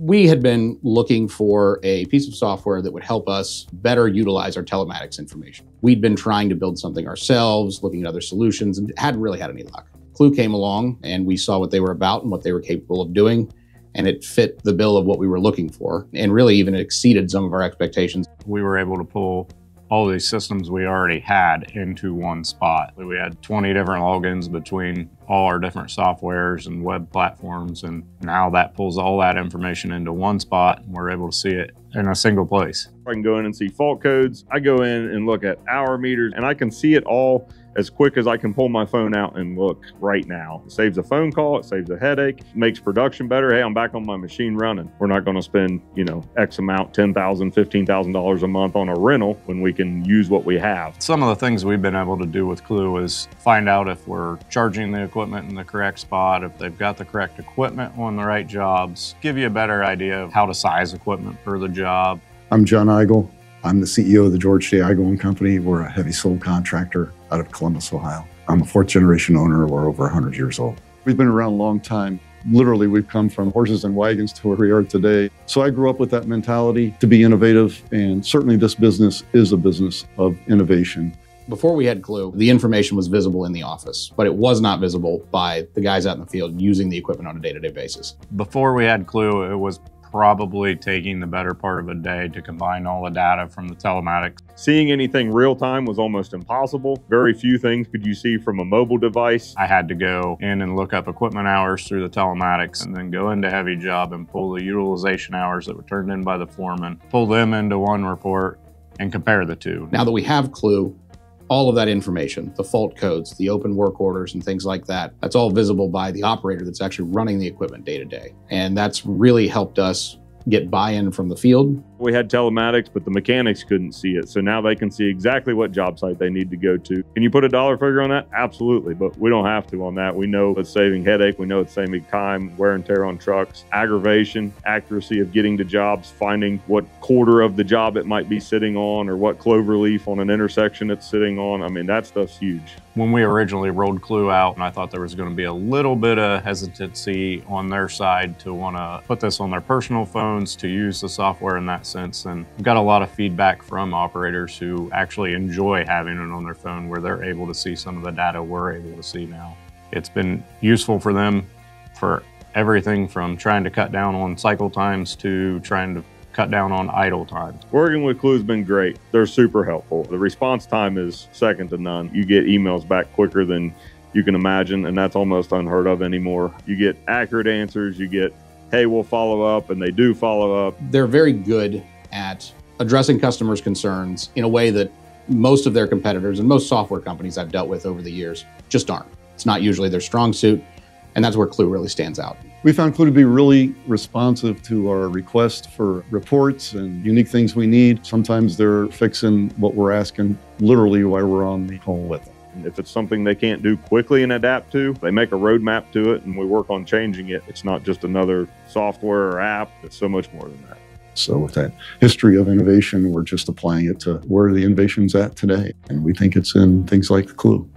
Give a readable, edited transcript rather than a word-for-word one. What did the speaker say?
We had been looking for a piece of software that would help us better utilize our telematics information. We'd been trying to build something ourselves, looking at other solutions, and hadn't really had any luck. Clue came along and we saw what they were about and what they were capable of doing, and it fit the bill of what we were looking for, and really even exceeded some of our expectations. We were able to pull all these systems we already had into one spot. We had 20 different logins between all our different softwares and web platforms, and now that pulls all that information into one spot and we're able to see it in a single place. I can go in and see fault codes. I go in and look at hour meters, and I can see it all as quick as I can pull my phone out and look right now. It saves a phone call, it saves a headache, makes production better. Hey, I'm back on my machine running. We're not gonna spend, X amount, $10,000, $15,000 a month on a rental when we can use what we have. Some of the things we've been able to do with Clue is find out if we're charging the equipment in the correct spot, if they've got the correct equipment on the right jobs, give you a better idea of how to size equipment for the job. I'm John Igel. I'm the CEO of the George J. Igel & Company. We're a heavy soul contractor out of Columbus, Ohio. I'm a fourth generation owner. We're over 100 years old. We've been around a long time. Literally, we've come from horses and wagons to where we are today. So I grew up with that mentality to be innovative, and certainly this business is a business of innovation. Before we had Clue, the information was visible in the office, but it was not visible by the guys out in the field using the equipment on a day-to-day basis. Before we had Clue, it was probably taking the better part of a day to combine all the data from the telematics. Seeing anything real time was almost impossible. Very few things could you see from a mobile device. I had to go in and look up equipment hours through the telematics and then go into heavy job and pull the utilization hours that were turned in by the foreman, pull them into one report and compare the two. Now that we have Clue, all of that information, the fault codes, the open work orders and things like that, that's all visible by the operator that's actually running the equipment day to day. And that's really helped us get buy-in from the field. We had telematics, but the mechanics couldn't see it. So now they can see exactly what job site they need to go to. Can you put a dollar figure on that? Absolutely, but we don't have to on that. We know it's saving headache. We know it's saving time, wear and tear on trucks, aggravation, accuracy of getting to jobs, finding what quarter of the job it might be sitting on or what clover leaf on an intersection it's sitting on. I mean, that stuff's huge. When we originally rolled Clue out, and I thought there was going to be a little bit of hesitancy on their side to want to put this on their personal phones, to use the software in that sense. And we've got a lot of feedback from operators who actually enjoy having it on their phone, where they're able to see some of the data we're able to see now. It's been useful for them for everything from trying to cut down on cycle times to trying to cut down on idle times. Working with Clue has been great. They're super helpful. The response time is second to none. You get emails back quicker than you can imagine, and that's almost unheard of anymore. You get accurate answers, you get, hey, we'll follow up, and they do follow up. They're very good at addressing customers' concerns in a way that most of their competitors and most software companies I've dealt with over the years just aren't. It's not usually their strong suit, and that's where Clue really stands out. We found Clue to be really responsive to our request for reports and unique things we need. Sometimes they're fixing what we're asking literally while we're on the call with them. And if it's something they can't do quickly and adapt to, they make a roadmap to it and we work on changing it. It's not just another software or app, it's so much more than that. So with that history of innovation, we're just applying it to where the innovation's at today. And we think it's in things like Clue.